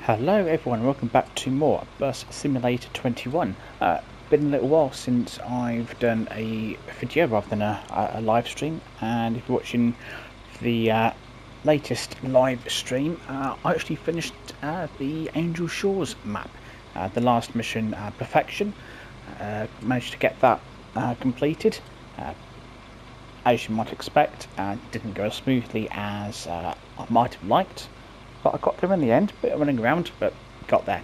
Hello everyone, welcome back to more Bus Simulator 21. Been a little while since I've done a video rather than a live stream, and if you're watching the latest live stream, I actually finished the Angel Shores map, the last mission, Perfection. Managed to get that completed. As you might expect, didn't go as smoothly as I might have liked. But I got there in the end, bit of running around, but got there.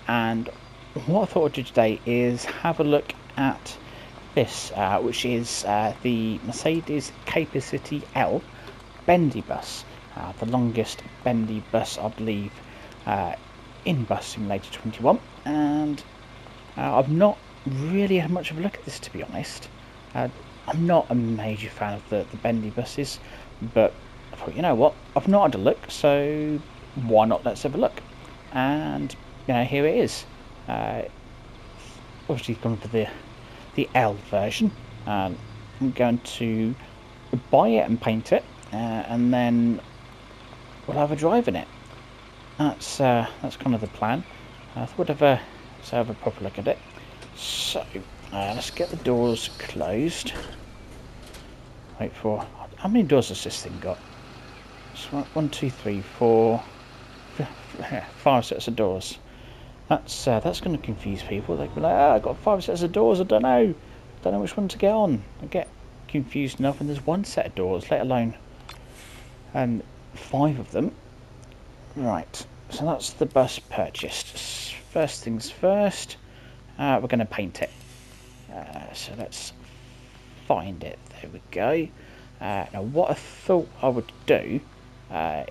And what I thought I'd do today is have a look at this, which is the Mercedes Capacity L Bendy bus, the longest Bendy bus, I believe, in Bus Simulator 21. And I've not really had much of a look at this, to be honest. I'm not a major fan of the Bendy buses, but I thought, you know what, I've not had a look, so why not, let's have a look. And here it is. Obviously gone for the L version. I'm going to buy it and paint it, and then we'll have a drive in it. That's kind of the plan. I thought let's have a proper look at it. So let's get the doors closed. Wait for, how many doors has this thing got? So 1, 2, 3, 4, 5 sets of doors. That's going to confuse people. They'll be like, "Oh, I've got 5 sets of doors. I don't know which one to get on." I get confused enough, and there's 1 set of doors, let alone 5 of them. Right. So that's the bus purchased. First things first. We're going to paint it. So let's find it. There we go. Now, what I thought I would do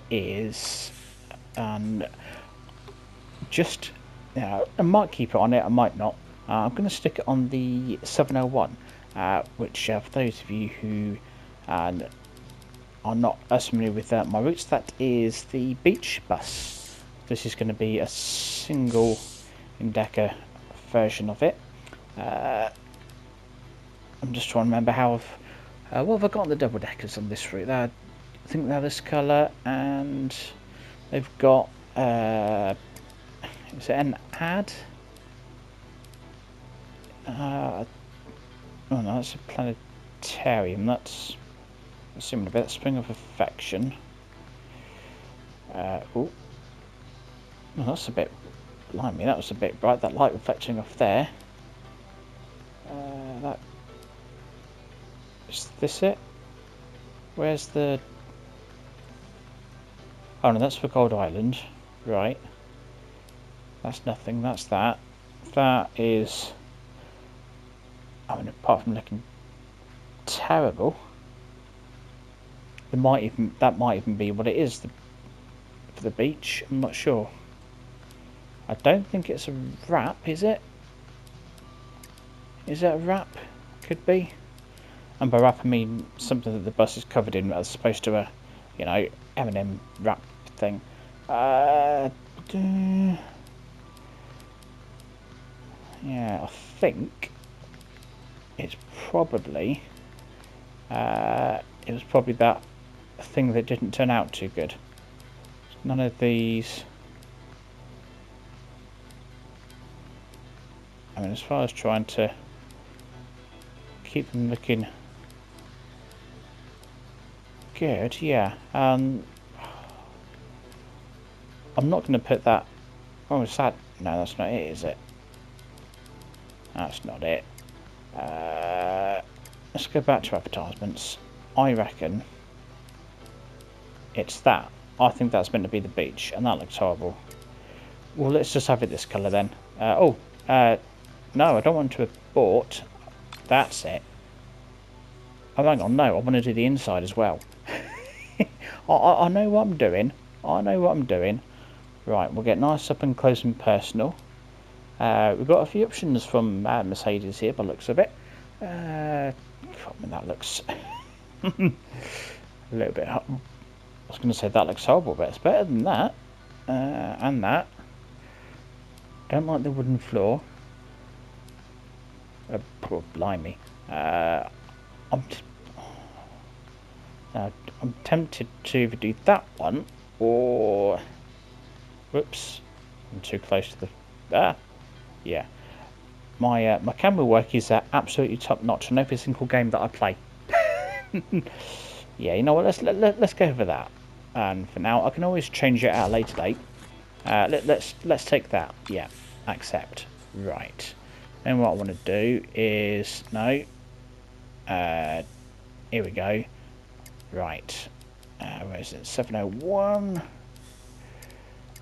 is just, I might keep it on it, I might not. I'm going to stick it on the 701, which for those of you who are not as familiar with my routes, that is the beach bus. This is going to be a single in-decker version of it. I'm just trying to remember how what have I got on the double deckers on this route? I think they're this colour, and they've got is it an ad? Oh no, that's a planetarium. That's assuming a bit. Spring of Affection. Oh, that's a bit. Blimey, that was a bit bright. That light reflecting off there. That. Is this it? Where's the... Oh no, that's for Gold Island. Right. That's nothing, that's that. That is... I mean, apart from looking terrible, that might even be what it is for the beach. I'm not sure. I don't think it's a wrap, is it? Is it a wrap? Could be. And by wrap I mean something that the bus is covered in, as opposed to a, M&M wrap thing. Yeah, I think it's probably it was probably that thing that didn't turn out too good. None of these. I mean, as far as trying to keep them looking good, yeah. I'm not going to put that. Oh, is that? No, that's not it, is it? That's not it. Let's go back to advertisements. I reckon it's that. I think that's meant to be the beach, and that looks horrible. Well, let's just have it this colour then. No, I don't want to have bought. That's it. Oh, hang on, no, I want to do the inside as well. I know what I'm doing. Right, we'll get nice up and close and personal. We've got a few options from Mercedes here by the looks of it. I mean, that looks a little bit... I was going to say that looks horrible, but it's better than that. And that. Don't like the wooden floor. Poor blimey. I'm tempted to either do that one or... Whoops. I'm too close to the... yeah. My camera work is absolutely top notch on every single game that I play. Yeah, you know what? Let's go for that. And for now, I can always change it at a later date. Let's take that. Yeah, accept. Right. Then what I want to do is no. Here we go. Right. Where is it? 701.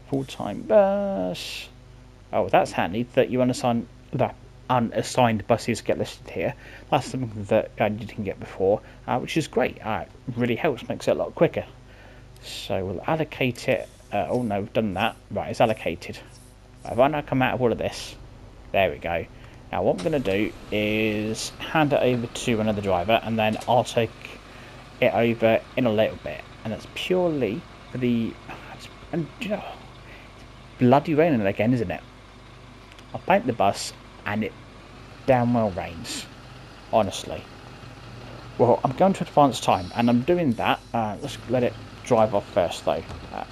Full-time bus. Oh, that's handy that you unassigned buses get listed here. That's something that you didn't get before, which is great. It really helps, makes it a lot quicker. So we'll allocate it. Oh no, we've done that. Right, it's allocated. If I now come out of all of this, there we go. Now what I'm going to do is hand it over to another driver, and then I'll take it over in a little bit. And that's purely for the... And you know, it's bloody raining again, isn't it? I'll paint the bus, and it damn well rains. Honestly. Well, I'm going to advance time, and I'm doing that. Let's let it drive off first, though.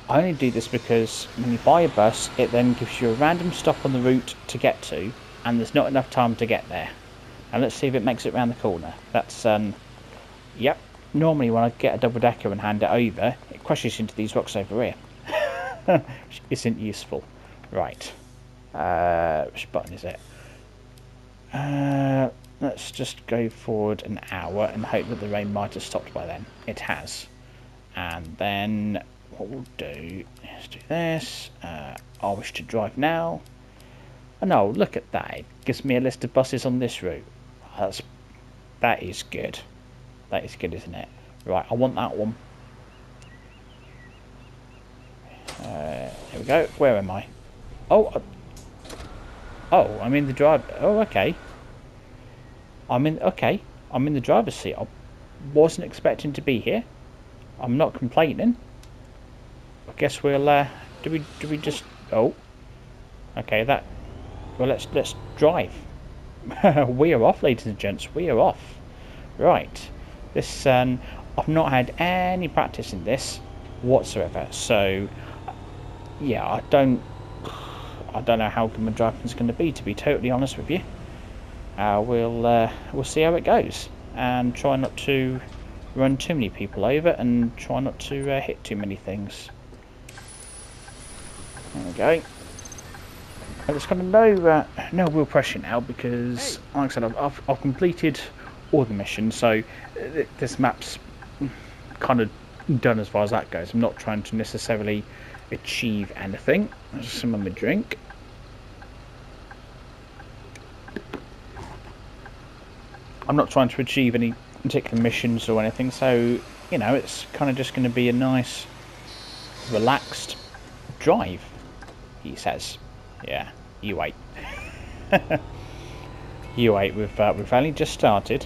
I only do this because when you buy a bus, it then gives you a random stop on the route to get to, and there's not enough time to get there. And let's see if it makes it around the corner. That's, yep. Normally when I get a double-decker and hand it over, it crashes into these rocks over here. Which isn't useful. Right. Which button is it? Let's just go forward an hour and hope that the rain might have stopped by then. It has. And then what we'll do is do this. I wish to drive now. And oh, look at that. It gives me a list of buses on this route. That is good. That is good, isn't it? Right, I want that one. Here we go. Where am I? Oh, I'm in the drive. Oh, okay. I'm in the driver's seat. I wasn't expecting to be here. I'm not complaining. I guess we'll. Do we just? Oh. Okay. Well, let's drive. We are off, ladies and gents. We are off. Right. This. I've not had any practice in this whatsoever. So, yeah, I don't know how good my driving's going to be totally honest with you. We'll see how it goes, and try not to run too many people over, and try not to hit too many things. There we go. There's kind of no real pressure now because, like I said, I've completed all the missions, so this map's kind of done as far as that goes. I'm not trying to necessarily achieve anything. There's some of my drink. I'm not trying to achieve any particular missions or anything, so you know, it's kind of just going to be a nice relaxed drive, he says. Yeah, you wait. You wait, we've only just started.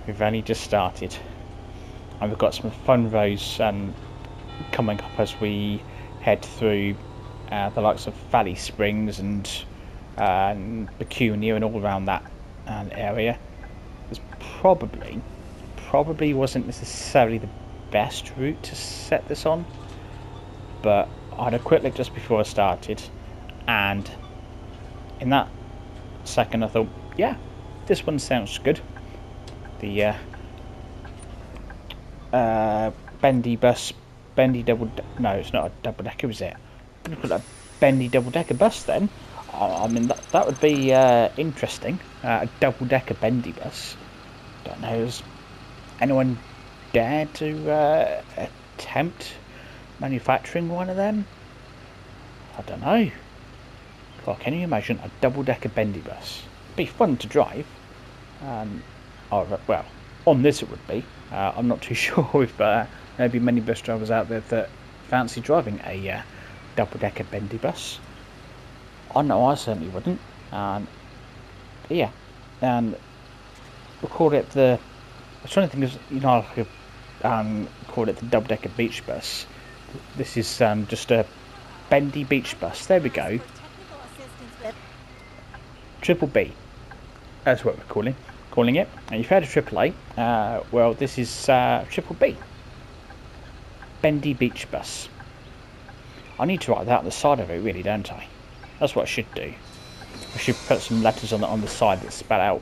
We've only just started. And we've got some fun roads coming up as we head through the likes of Valley Springs and Pecunia and all around that area. It's probably wasn't necessarily the best route to set this on, but I had a quick look just before I started, and in that second I thought, yeah, this one sounds good. The Bendy bus, no, it's not a double-decker, is it? I'm gonna put a Bendy double-decker bus then. I mean, that would be interesting. A double-decker Bendy bus. Don't know, has anyone dared to attempt manufacturing one of them? I don't know. God, can you imagine a double-decker Bendy bus? It'd be fun to drive. Well, on this it would be. I'm not too sure if there'd be many bus drivers out there that fancy driving a double-decker Bendy bus. I know I certainly wouldn't. Yeah, and we'll call it the... I was trying to think of, you know, like call it the double-decker beach bus. This is just a Bendy beach bus. There we go. Triple B. That's what we're calling it. And you've heard of Triple A. Well, this is Triple B. Bendy beach bus. I need to write that on the side of it, really, don't I? That's what I should do. I should put some letters on the side that spell out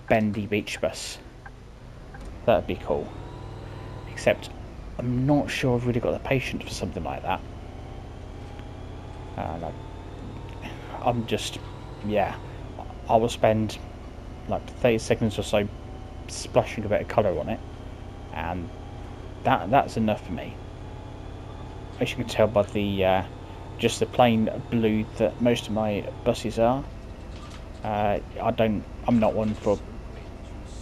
Bendy Beach Bus. That'd be cool. Except I'm not sure I've really got the patience for something like that. I'm just, yeah, I will spend like 30 seconds or so splashing a bit of colour on it, and that's enough for me. As you can tell by the just the plain blue that most of my buses are. I'm not one for,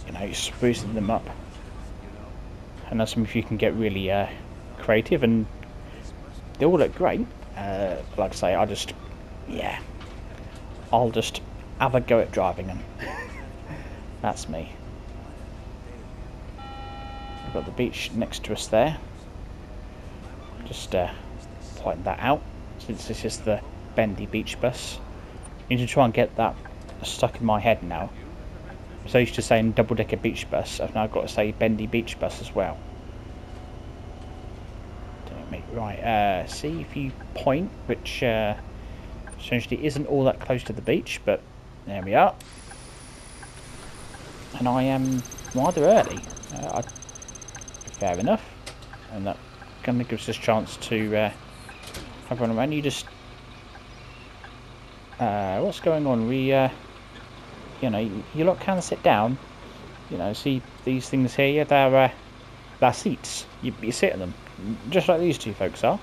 you know, sprucing them up. I know some of you can get really creative, and they all look great. Like I say, I'll just have a go at driving them. That's me. We've got the beach next to us there. Just point that out, since this is the Bendy Beach Bus. I need to try and get that stuck in my head now. So I used to saying double-decker beach bus, I've now got to say Bendy Beach Bus as well. Right, see if you point, which essentially isn't all that close to the beach, but there we are. And I am rather early. Fair enough. And that kind of gives us a chance to have one around. You just... what's going on? We, you know, you lot can sit down. You know, see these things here? They're seats. You sit in them. Just like these two folks are.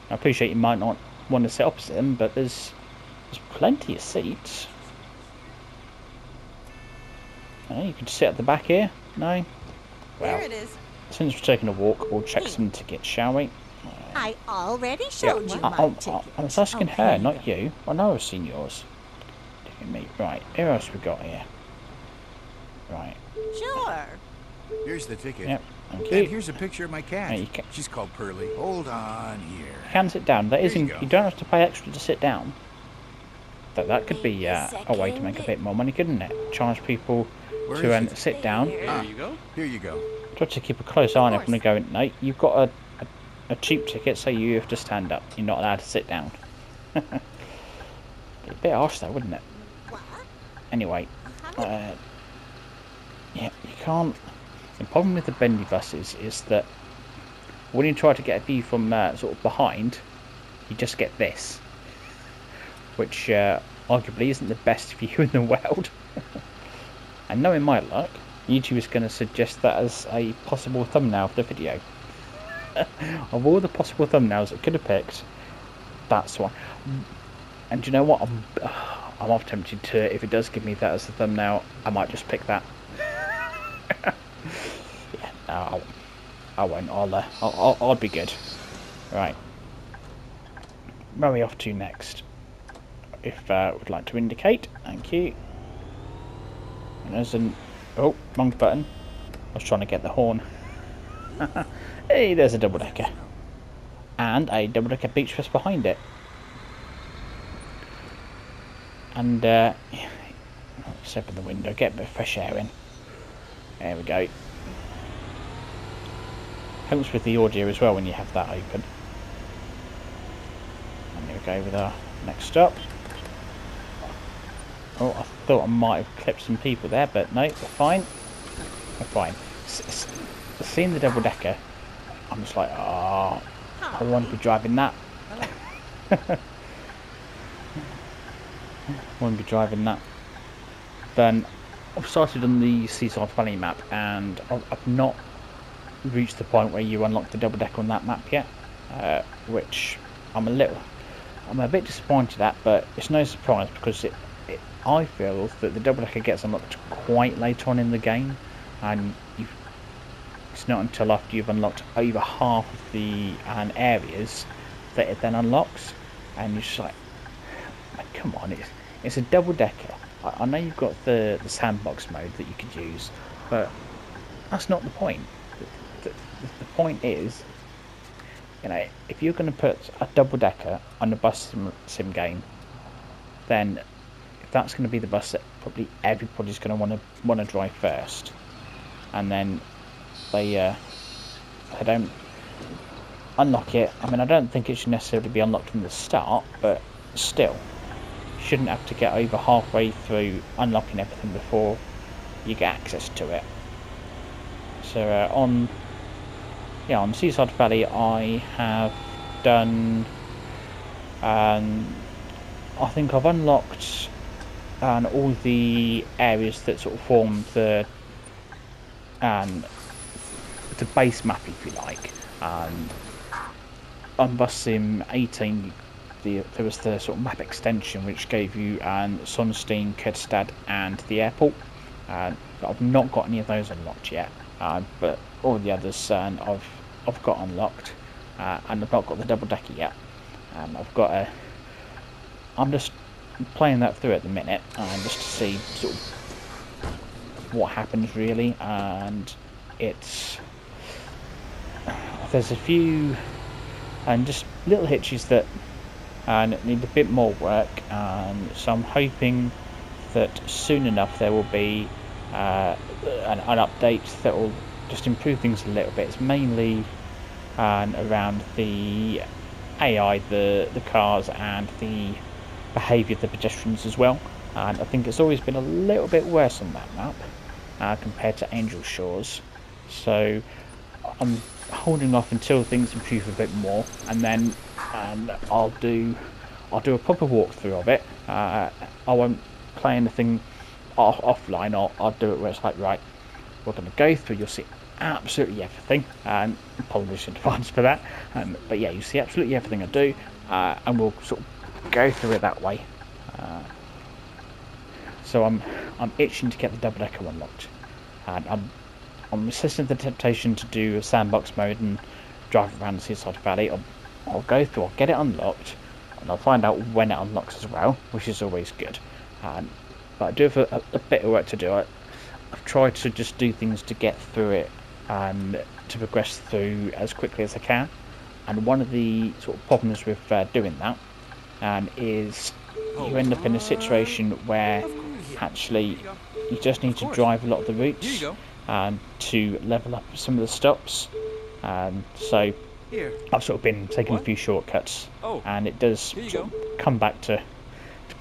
I appreciate you might not want to sit opposite them, but there's plenty of seats. You can sit at the back here. No? Well, there it is. Since we're taking a walk, we'll check some tickets, shall we? I already showed you my ticket. I was asking her, not you. I know I've seen yours. Right, who else we got here? Right. Sure. Here's the ticket. Yep, thank you. And here's a picture of my cat. Yeah, She's called Pearly. Hold on here. You can sit down. That isn't. You don't have to pay extra to sit down. That could be a way to make a bit more money, couldn't it? Charge people to sit down. There you go. Here you go. Try to keep a close eye on it when we go. No, you've got a cheap ticket, so you have to stand up. You're not allowed to sit down. Be a bit harsh, though, wouldn't it? Anyway, yeah, you can't. The problem with the Bendy buses is that when you try to get a view from sort of behind, you just get this, which arguably isn't the best view in the world. And knowing my luck, YouTube is going to suggest that as a possible thumbnail for the video. Of all the possible thumbnails it could have picked, that's one. And do you know what? I'm half tempted to, if it does give me that as a thumbnail, I might just pick that. Yeah, no, I won't. I'll be good. Right. Where are we off to next? If would like to indicate, thank you. And there's an wrong button. I was trying to get the horn. Hey, there's a double-decker. And a double-decker beach bus behind it. And, let's open the window, get a bit of fresh air in. There we go. Helps with the audio as well when you have that open. And there we go with our next stop. Oh, I thought I might have clipped some people there, but no, they're fine. They're fine. Seeing the double-decker, I'm just like, oh, I want to be driving that. I want to be driving that. Then I've started on the Seaside Valley map, and I've not reached the point where you unlock the double-decker on that map yet, which I'm a bit disappointed at, but it's no surprise because I feel that the double-decker gets unlocked quite late on in the game, and it's not until after you've unlocked over half of the areas that it then unlocks, and you're just like, come on, it's a double-decker. I know you've got the sandbox mode that you could use, but that's not the point. The point is, you know, if you're going to put a double-decker on a bus sim game, then if that's going to be the bus that probably everybody's going to want to drive first, and then they don't unlock it. I mean, I don't think it should necessarily be unlocked from the start, but still, you shouldn't have to get over halfway through unlocking everything before you get access to it. So on Seaside Valley, I have done. I think I've unlocked all the areas that sort of form the base map, if you like. On Bus Sim 18, there was the sort of map extension which gave you Sonstein, Kedstad, and the airport. I've not got any of those unlocked yet, but all the others I've got unlocked, and I've not got the double decker yet. I'm just playing that through at the minute, just to see sort of what happens really, and there's a few just little hitches that need a bit more work, so I'm hoping that soon enough there will be an update that will just improve things a little bit. It's mainly around the AI, the cars, and the behaviour of the pedestrians as well. And I think it's always been a little bit worse on that map compared to Angel Shores. So I'm holding off until things improve a bit more, and then I'll do a proper walkthrough of it. I won't play anything offline. I'll do it where it's like, right, we're going to go through. You'll see absolutely everything, and apologies in advance for that. But yeah, you see absolutely everything I do, and we'll sort of go through it that way. So I'm itching to get the double decker unlocked, and I'm resisting the temptation to do a sandbox mode and drive around the Seaside Valley. I'll go through, I'll get it unlocked, and I'll find out when it unlocks as well, which is always good. But I do have a bit of work to do. I've tried to just do things to get through it and to progress through as quickly as I can. And one of the sort of problems with doing that is you end up in a situation where actually you just need to drive a lot of the routes to level up some of the stops. So I've sort of been taking a few shortcuts, and it does sort of come back to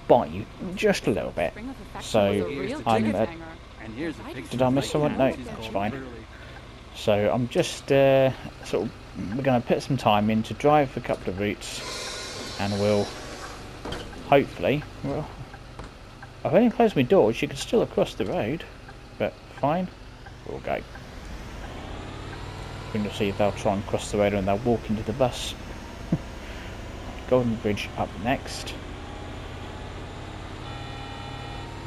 bite you just a little bit. So I'm did I miss someone? No, that's fine. So I'm just we're going to put some time in to drive a couple of routes, and we'll hopefully, well, I've only closed my doors, you can still cross the road, but fine, we'll go. We're going to see if they'll try and cross the road and they'll walk into the bus. Golden Bridge up next.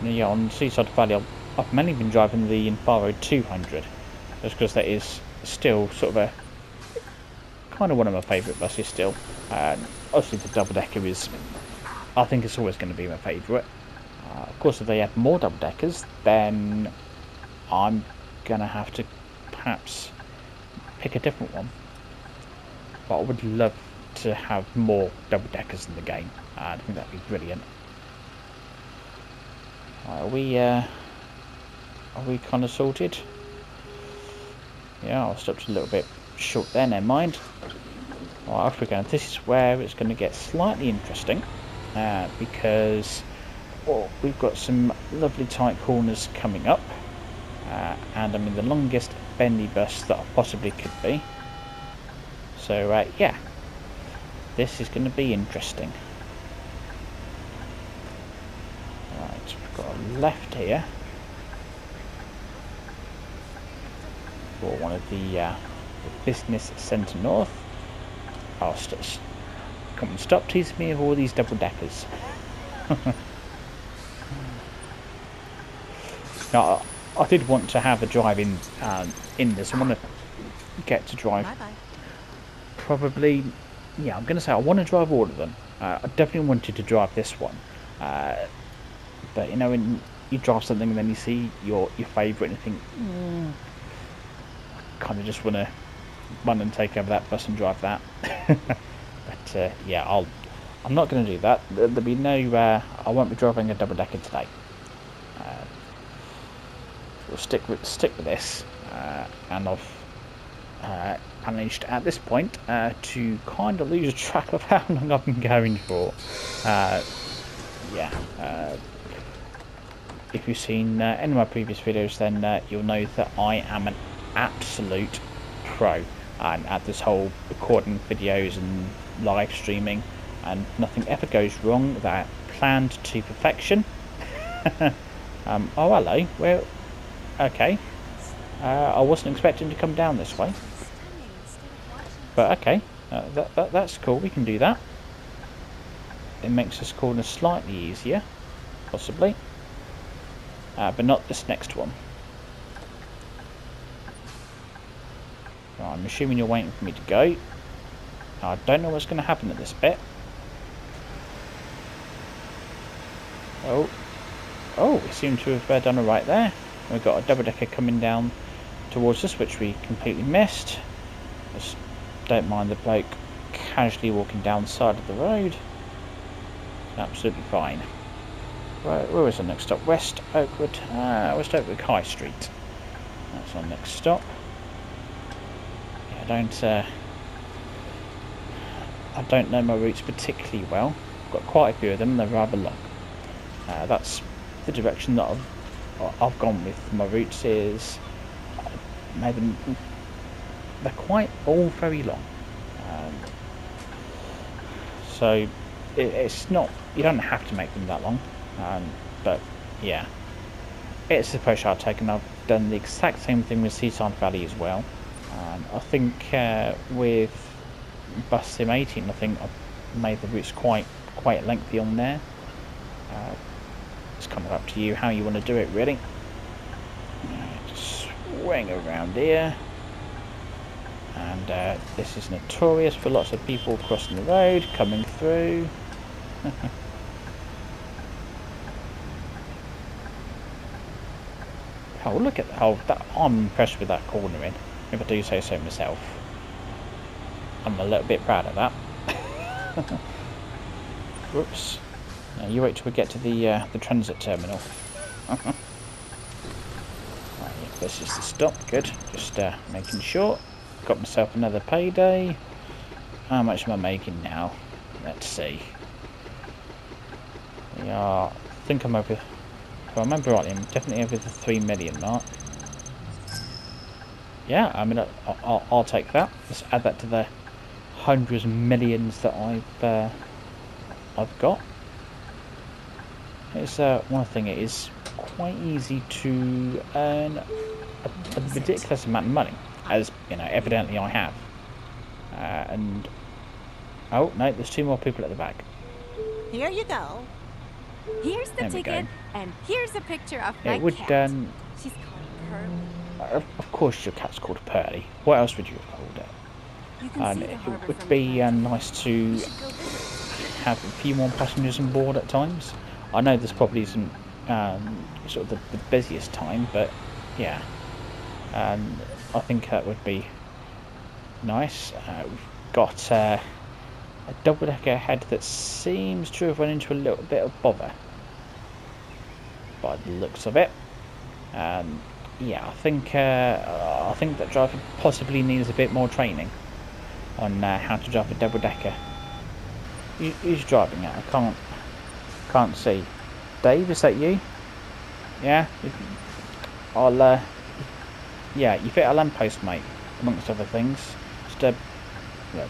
And yeah, on Seaside Valley, I've mainly been driving the Infaro 200, just because that is still sort of kind of one of my favourite buses still. Obviously the double decker is, I think it's always going to be my favourite. Of course, if they have more double deckers, then I'm going to have to perhaps pick a different one. But I would love to have more double deckers in the game. I think that'd be brilliant. Are we kind of sorted? Yeah, I stopped a little bit short there, never mind. Right, off we go. This is where it's going to get slightly interesting, because we've got some lovely tight corners coming up, and I'm in the longest bendy bus that I possibly could be. So yeah, this is going to be interesting. Right, we've got a left here for one of the business centre north. Oh, come and stop teasing me of all these double deckers. Now, I did want to have a drive in this. I want to get to drive. Probably, yeah, I'm going to say I want to drive all of them. I definitely wanted to drive this one. But you know, when you drive something and then you see your favourite and you think, I kind of just want to run and take over that bus and drive that. But yeah, I'm not going to do that. There'll be no. I won't be driving a double decker today. We'll stick with this, and managed at this point to kind of lose track of how long I've been going for. If you've seen any of my previous videos, then you'll know that I am an absolute pro at this whole recording videos and live streaming, and nothing ever goes wrong without planned to perfection. Oh, hello. Well, okay. I wasn't expecting to come down this way, but okay. That's cool. We can do that. It makes this corner slightly easier, possibly, but not this next one. Right, I'm assuming you're waiting for me to go. I don't know what's going to happen at this bit. Oh, we seem to have done it right there. We've got a double-decker coming down towards us, which we completely missed. Just don't mind the bloke casually walking down the side of the road. Absolutely fine. Right, where was the next stop? West Oakwood. West Oakwood High Street. That's our next stop. Yeah, I don't know my routes particularly well. I've got quite a few of them, and they're rather long. That's the direction that I've gone with. My routes is maybe they're quite all very long, so it's not, you don't have to make them that long, but yeah, it's the approach I've taken. I've done the exact same thing with Seaside Valley as well. I think with Bus Sim 18, I think I've made the routes quite lengthy on there. It's kind of up to you how you want to do it, really. Just swing around here, and this is notorious for lots of people crossing the road, coming through. Oh, look at that! I'm impressed with that cornering, if I do say so myself. I'm a little bit proud of that. Whoops. Now you wait till we get to the transit terminal. Right, yeah, this is the stop. Good. Just making sure. Got myself another payday. How much am I making now? Let's see. We are. I think I'm over. If I remember rightly, I'm definitely over the 3 million mark. Yeah, I mean, I'll take that. Let's add that to the hundreds of millions that I've got. It's one thing. It is quite easy to earn a ridiculous amount of money, as you know. Evidently, I have. And oh no, there's 2 more people at the back. Here you go. Here's the ticket, and here's a picture of my cat. She's called Pearly. Of course, your cat's called Pearly. What else would you have called it? You can see the harbor it would from be the nice to have a few more passengers on board at times. I know this probably isn't sort of the busiest time, but yeah, I think that would be nice. We've got a double-decker ahead that seems to have run into a little bit of bother by the looks of it. Yeah, I think that driver possibly needs a bit more training on how to drive a double-decker. Who's driving it? I can't see. Dave, is that you? Yeah? I'll, yeah, you fit a lamppost, mate, amongst other things. Just, yeah,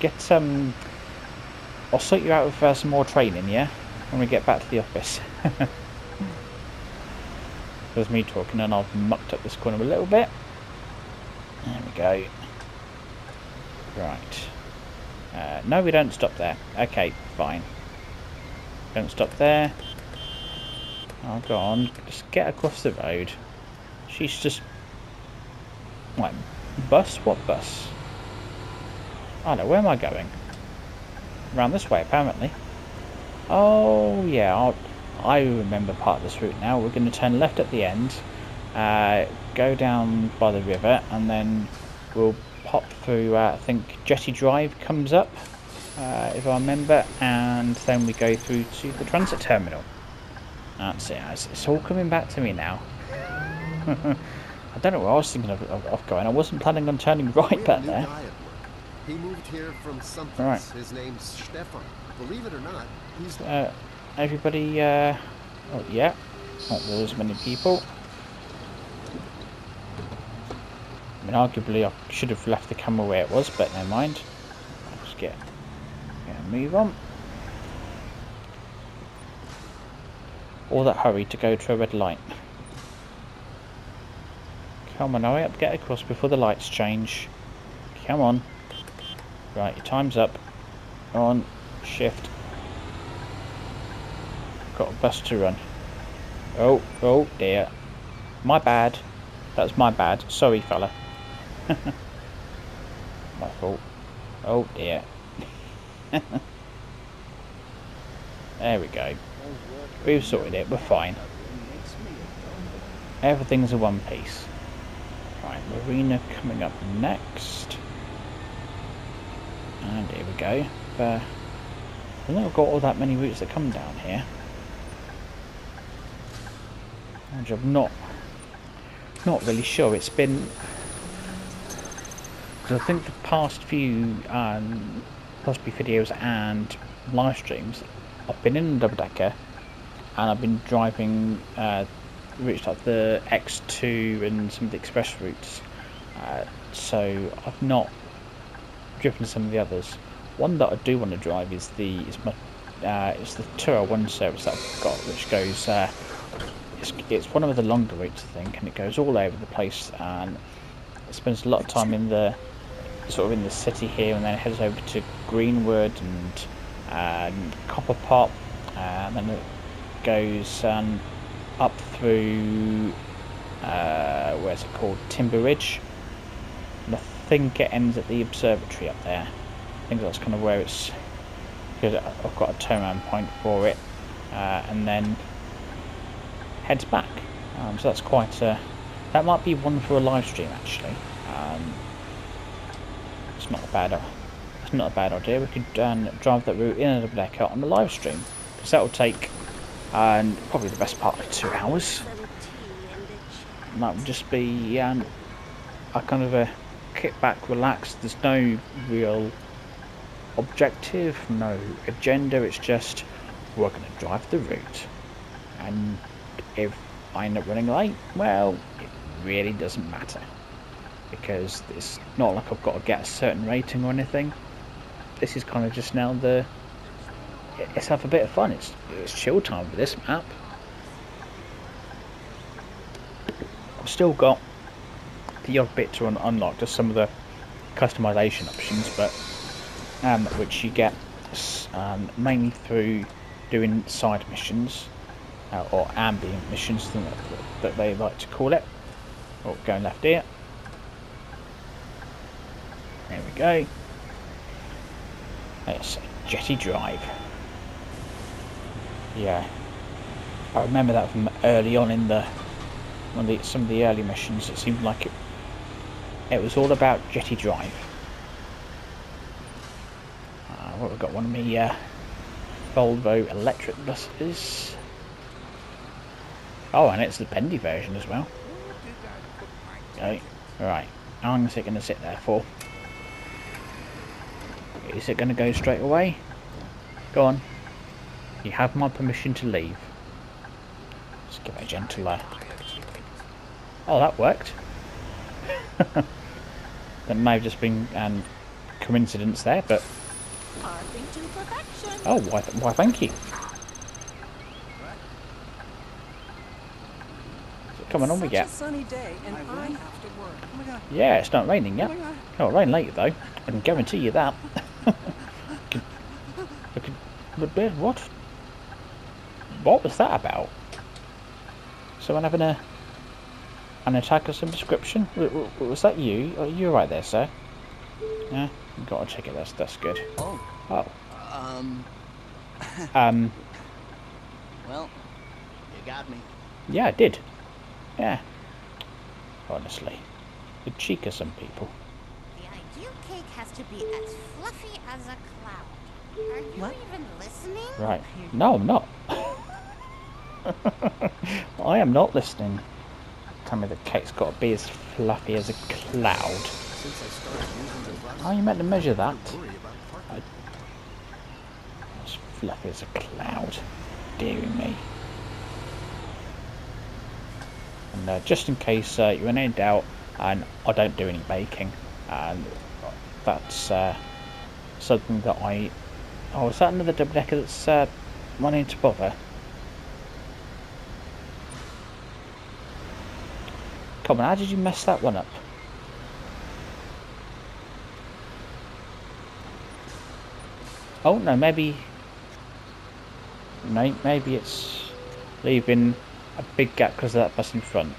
get, I'll sort you out with some more training, yeah? When we get back to the office. There's me talking, and I've mucked up this corner a little bit. There we go. Right. No, we don't stop there. Okay, fine. Don't stop there. Oh, go on. Just get across the road. She's just... What? Bus? What bus? Oh no, where am I going? Around this way, apparently. Oh, yeah. I remember part of this route now. We're going to turn left at the end. Go down by the river. And then we'll pop through, I think Jetty Drive comes up. If I remember, and then we go through to the transit terminal. That's it. It's all coming back to me now. I don't know where I was thinking of going. I wasn't planning on turning right back there. He moved here from something. Right. His name's Stefan. Believe it or not, he's everybody. Oh yeah. Not there as many people. I mean, arguably, I should have left the camera where it was, but never mind. I'll just get a move on. All that hurry to go to a red light. Come on, hurry up, get across before the lights change. Come on. Right, your time's up. On, shift. Got a bus to run. Oh dear. My bad. That's my bad. Sorry, fella. My fault. Oh dear. There we go. We've sorted it. We're fine. Everything's a one piece. Right, Marina coming up next. And here we go. I don't think I've got all that many routes that come down here. I'm not really sure. It's been... Because I think the past few videos and live streams, I've been in a double-decker and I've been driving routes like the X2 and some of the express routes. So I've not driven some of the others. One that I do want to drive is the 201 service that I've got, which goes it's one of the longer routes, I think, and it goes all over the place, and it spends a lot of time in the city here, and then it heads over to Greenwood and Copper Pot, and then it goes up through where's it called, Timber Ridge, and I think it ends at the observatory up there. I think that's kind of where it's, because I've got a turnaround point for it, and then heads back. So that's quite that might be one for a live stream, actually. It's not a bad idea. We could drive that route in a double-decker on the live stream, because that will take probably the best part of 2 hours. And that would just be a kind of a kick back, relax. There's no real objective, no agenda. It's just, we're going to drive the route, and if I end up running late, well, it really doesn't matter, because it's not like I've got to get a certain rating or anything. This is kind of just now let's have a bit of fun. It's chill time with this map. I've still got the odd bit to unlock, just some of the customization options, but which you get mainly through doing side missions, or ambient missions, that they like to call it. Oh, going left here. There we go. It's Jetty Drive. Yeah, I remember that from early on in some of the early missions. It seemed like it was all about Jetty Drive. What, we've got one of my Volvo electric buses. Oh, and it's the Bendy version as well. Okay, right. How long is it going to sit there for? Is it going to go straight away? Go on. You have my permission to leave. Let's give it a gentle Oh, that worked. That may have just been coincidence there, but... Oh, why thank you. Come on, we get. Sunny day and I have to work. Oh my God. Yeah, it's not raining yet. It'll rain later though. I can guarantee you that. What? What was that about? Someone having an attack of some description? Was that you? Oh, you're right there, sir. Yeah, you've got to check it. That's good. Oh. Oh. Well, you got me. Yeah, I did. Yeah. Honestly. The cheek of some people. The ideal cake has to be as fluffy as a cloud. Are you even listening? Right. No, I'm not. I am not listening. tell me that cake's got to be as fluffy as a cloud. Since I started using the bus, Oh, you meant to measure that? I worry about parking. As fluffy as a cloud. Dear me. And just in case you're in any doubt, and I don't do any baking, and that's something that I... Oh, is that another double decker that's running to bother? Come on, how did you mess that one up? Oh no, maybe... No, maybe it's leaving a big gap because of that bus in front.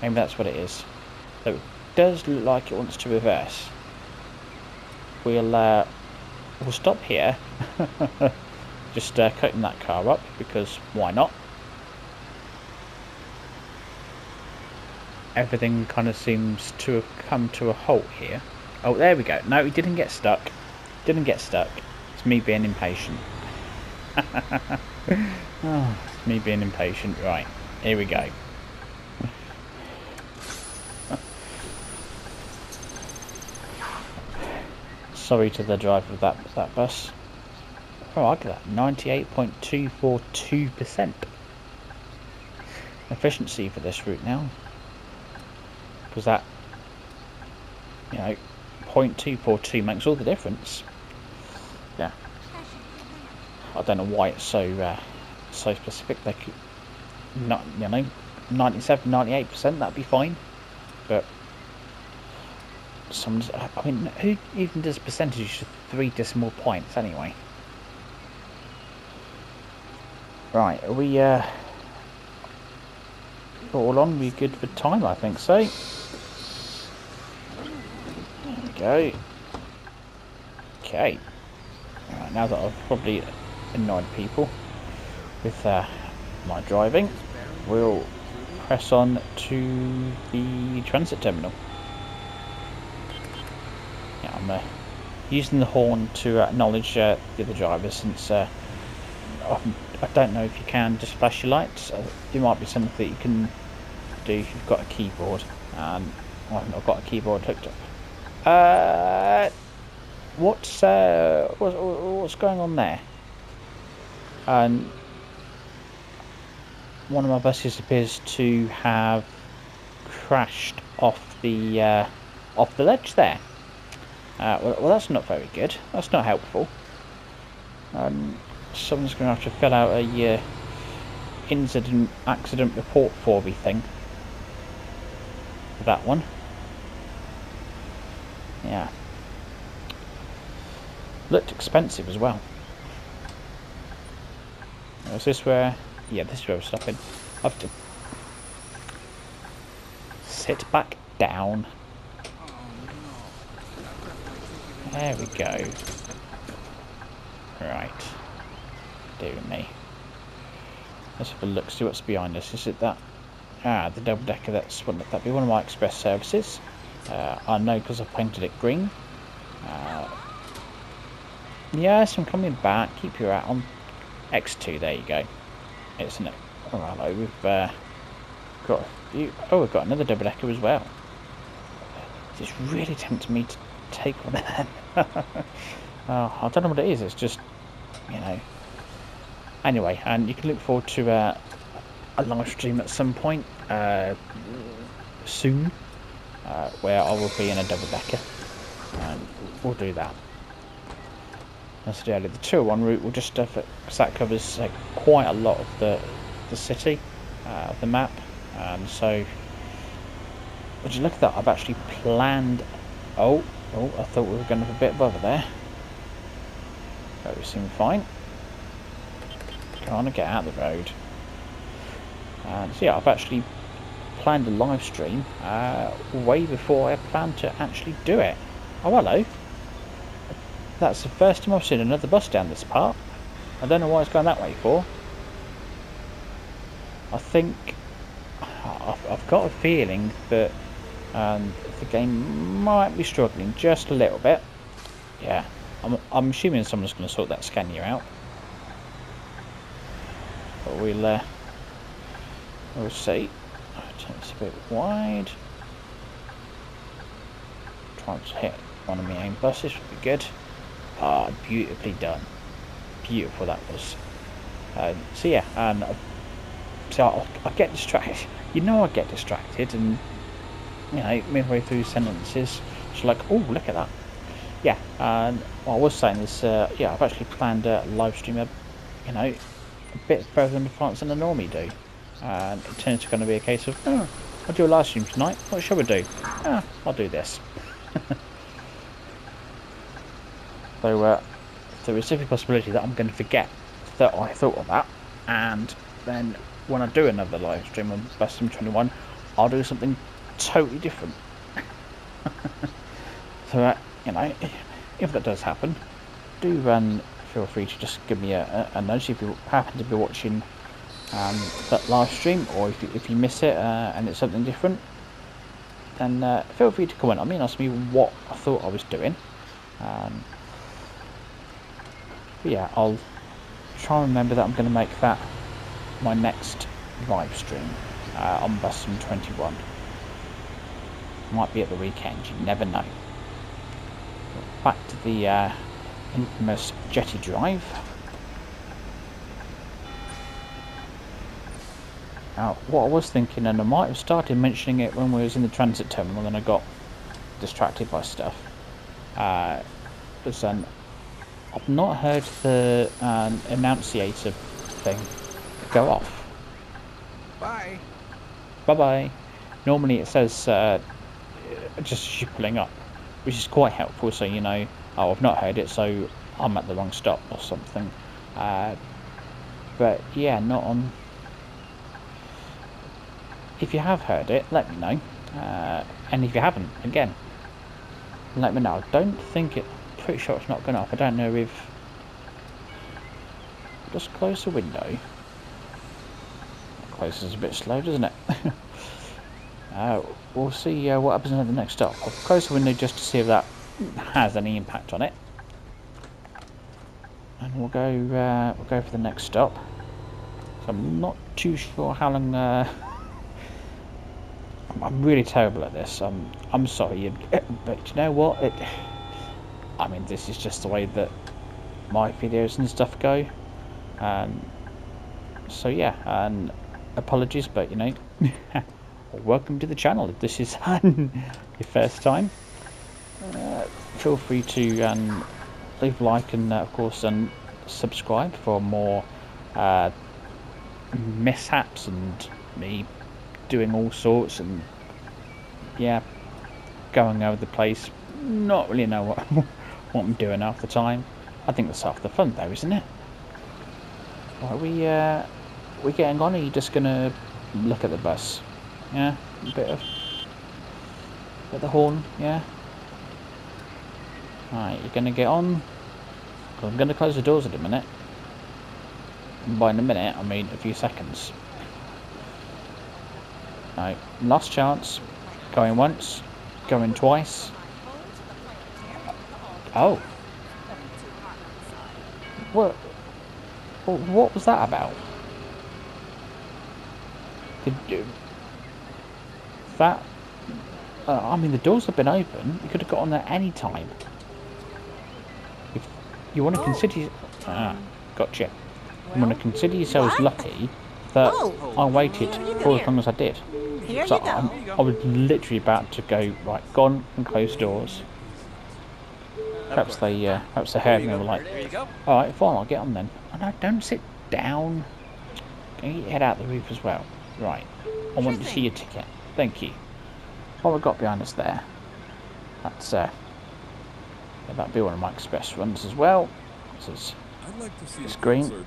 Maybe that's what it is. So it does look like it wants to reverse. We'll stop here. Just cutting that car up because why not? Everything kind of seems to have come to a halt here. Oh, there we go. No, he didn't get stuck. Didn't get stuck. It's me being impatient. Oh, it's me being impatient. Right, here we go. Sorry to the driver of that bus. Oh, I get that. 98.242% efficiency for this route now. Because that, you know, 0.242 makes all the difference. Yeah. I don't know why it's so specific. They could not, you know, 97, 98%. That'd be fine. But I mean, who even does percentage to 3 decimal points anyway? Right, are we all on? We good for time? I think so. There we go. Okay. Right, now that I've probably annoyed people with my driving, we'll press on to the transit terminal. Yeah, I'm using the horn to acknowledge the other drivers, since I don't know if you can just flash your lights. There might be something that you can do if you've got a keyboard. I've not got a keyboard hooked up. What's going on there? And one of my buses appears to have crashed off the ledge there. Well, that's not very good. That's not helpful. Someone's going to have to fill out a accident report for me thing. For that one. Yeah. Looked expensive as well. Is this where... Yeah, this is where we're stopping. I have to sit back down. There we go. Right. Dear me. Let's have a look, see what's behind us. Is it that? Ah, the double decker. That'd be one of my express services. I know because I painted it green. Yes, I'm coming back. Keep your eye on X2. There you go. Isn't it? Oh, hello. We've got a few. Oh, we've got another double decker as well. It's really tempting me to take one of them. I don't know what it is. It's just, you know. Anyway, and you can look forward to a live stream at some point soon, where I will be in a double decker, and we'll do that. As I said earlier, the 201 route will just because that covers quite a lot of the city, of the map, and so. Would you look at that? I've actually planned. Oh! I thought we were going to have a bit of bother there. But we seem fine. Go on and get out of the road. And so yeah, I've actually planned a live stream way before I planned to actually do it. Oh, hello. That's the first time I've seen another bus down this part. I don't know why it's going that way for. I think I've got a feeling that the game might be struggling just a little bit. Yeah, I'm assuming someone's going to sort that scanner out. But we'll see. Turn this a bit wide. Try to hit one of my own buses would be good. Ah, beautifully done. Beautiful that was. So yeah, and so I get distracted. You know, I get distracted, and you know, midway through sentences, it's like, oh, look at that. Yeah, and what I was saying is, yeah, I've actually planned a live stream, you know, a bit further in advance than I normally do. And it turns to going to be a case of, oh, I'll do a live stream tonight. What shall we do? Ah, I'll do this. So there is every possibility that I'm going to forget that I thought of that, and then when I do another live stream on Best Sim 21, I'll do something totally different. So you know, if that does happen, do feel free to just give me a nudge if you happen to be watching that live stream, or if you miss it and it's something different, then feel free to comment on me and ask me what I thought I was doing. But yeah, I'll try and remember that I'm going to make that my next live stream on Best Sim 21. Might be at the weekend, you never know. Back to the infamous jetty drive. Now, what I was thinking, and I might have started mentioning it when we was in the transit terminal, and I got distracted by stuff, was I've not heard the annunciator thing go off. Bye. Bye-bye. Normally it says just as you're pulling up, which is quite helpful, so you know, oh, I've not heard it, so I'm at the wrong stop or something. But yeah, not on. If you have heard it, let me know. And if you haven't, again, let me know. I don't think it. Pretty sure it's not gone off. I don't know if. Just close the window. Closes a bit slow, doesn't it? We'll see what happens at the next stop. I'll close the window just to see if that has any impact on it, and we'll go for the next stop. So I'm not too sure how long. I'm really terrible at this. I'm sorry, but you know what? I mean, this is just the way that my videos and stuff go. So yeah, and apologies, but you know, welcome to the channel. If this is your first time, feel free to leave a like and of course subscribe for more mishaps and me doing all sorts and yeah, going over the place. Not really know what what I'm doing half the time. I think that's half the fun though, isn't it? Are we getting on, or are you just gonna look at the bus? Yeah, a bit of the horn, yeah. Alright, you're gonna get on. I'm gonna close the doors in a minute. And by in a minute, I mean a few seconds. Right, last chance. Going once, going twice. Oh. What was that about? That... I mean, the doors have been open. You could have got on there any time. If you want to consider... gotcha. You want to consider yourselves lucky that I waited for as long as I did. So I was literally about to go, right, gone and close doors. Perhaps they heard me and were like, alright, fine, I'll get on then. Oh no, don't sit down. Can you get your head out the roof as well? Right, I want to see your ticket. Thank you. What we've got behind us there, that's that'd be one of my express runs as well. This is green.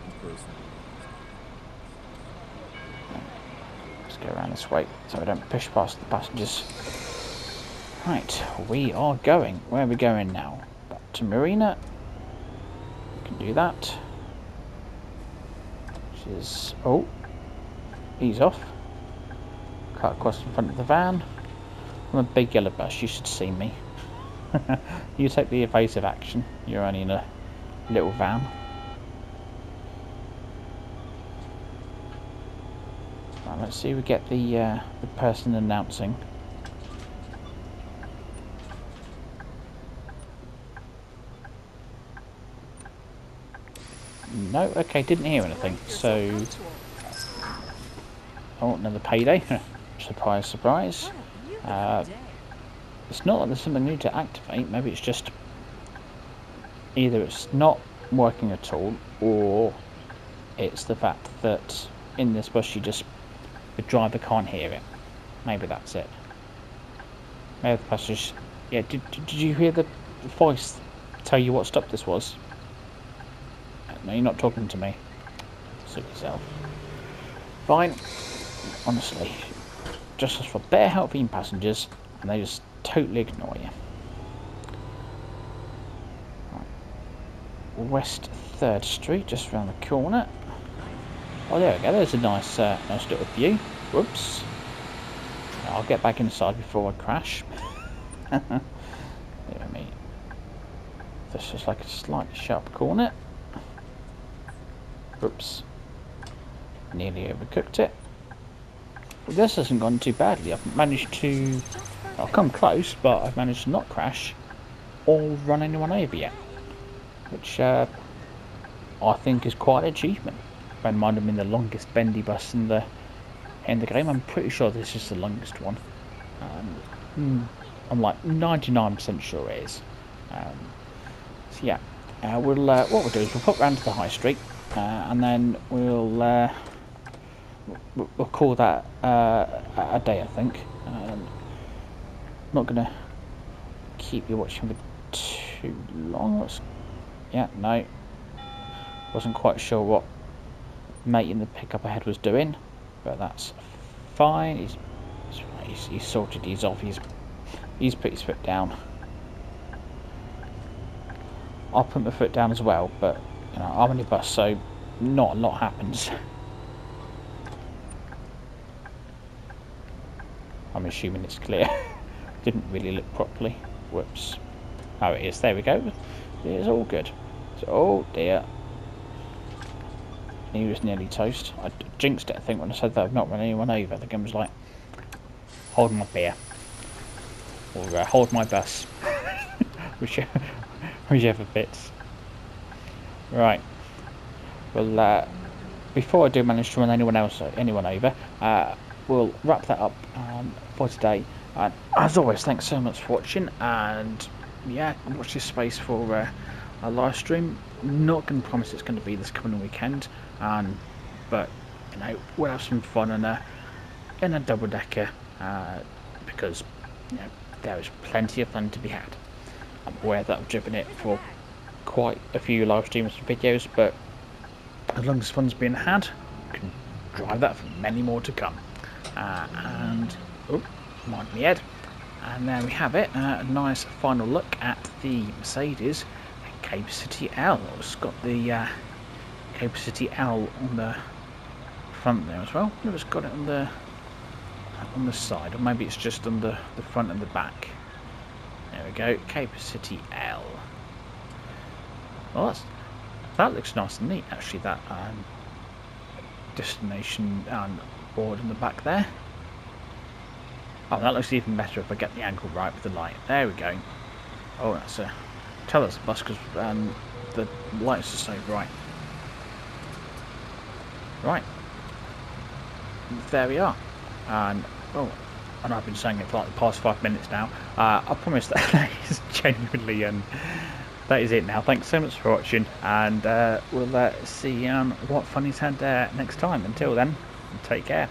Let's go around this way so we don't push past the passengers. Right, we are going. Where are we going now? Back to Marina. We can do that. Which is... oh, ease off. Cut across in front of the van. I'm a big yellow bus, you should see me. You take the evasive action. You're only in a little van. let's see if we get the person announcing. No, okay, didn't hear anything. So, oh, another payday. Surprise, surprise. It's not like there's something new to activate. Maybe it's just either it's not working at all, or it's the fact that in this bus the driver can't hear it. Maybe that's it. Maybe the passengers. Yeah, did you hear the voice tell you what stop this was? No, you're not talking to me. Suit yourself. Fine. Honestly, just for bare helping passengers, and they just totally ignore you. Right. West 3rd Street, just around the corner. Oh, there we go. There's a nice little view. Whoops. I'll get back inside before I crash. This is like a slightly sharp corner. Whoops. Nearly overcooked it. Well, this hasn't gone too badly. I've managed to... I've come close, but I've managed to not crash or run anyone over yet. Which I think is quite an achievement. Bear in mind I'm in the longest bendy bus in the game. I'm pretty sure this is the longest one. I'm like 99% sure it is. So yeah, what we'll do is we'll pop round to the high street, and then we'll call that a day, I think. Not gonna keep you watching for too long. Yeah, no, wasn't quite sure what mate in the pickup ahead was doing, but that's fine. He's sorted. He's off. He's put his foot down. I'll put my foot down as well, but you know, I'm on a bus, so not a lot happens. I'm assuming it's clear. Didn't really look properly. Whoops. Oh, it is. There we go. It's all good. So, oh dear. He was nearly toast. I jinxed it, I think, when I said that I've not run anyone over. The game was like, hold my beer. Or hold my bus. Whichever fits. Right. Well, before I do manage to run anyone over, we'll wrap that up for today. And as always, thanks so much for watching. And yeah, watch this space for a live stream. Not going to promise it's going to be this coming weekend, but you know, we'll have some fun in a double decker because you know, there is plenty of fun to be had. I'm aware that I've driven it for quite a few live streams and videos, but as long as fun's being had, you can drive that for many more to come. And oh, mind me head. And there we have it. A nice final look at the Mercedes Cape City L. It's got the Cape City L on the front there as well. It's got it on the side, or maybe it's just on the front and the back. There we go, Cape City L. Well, that looks nice and neat, actually. That destination board in the back there. Oh, that looks even better if I get the angle right with the light. There we go. Oh, that's a tell us the bus because the lights are so bright. Right, there we are. And oh, and I've been saying it for like the past 5 minutes now. I promise that is genuinely that is it now. Thanks so much for watching, and we'll see what fun he's had next time. Until then, take care.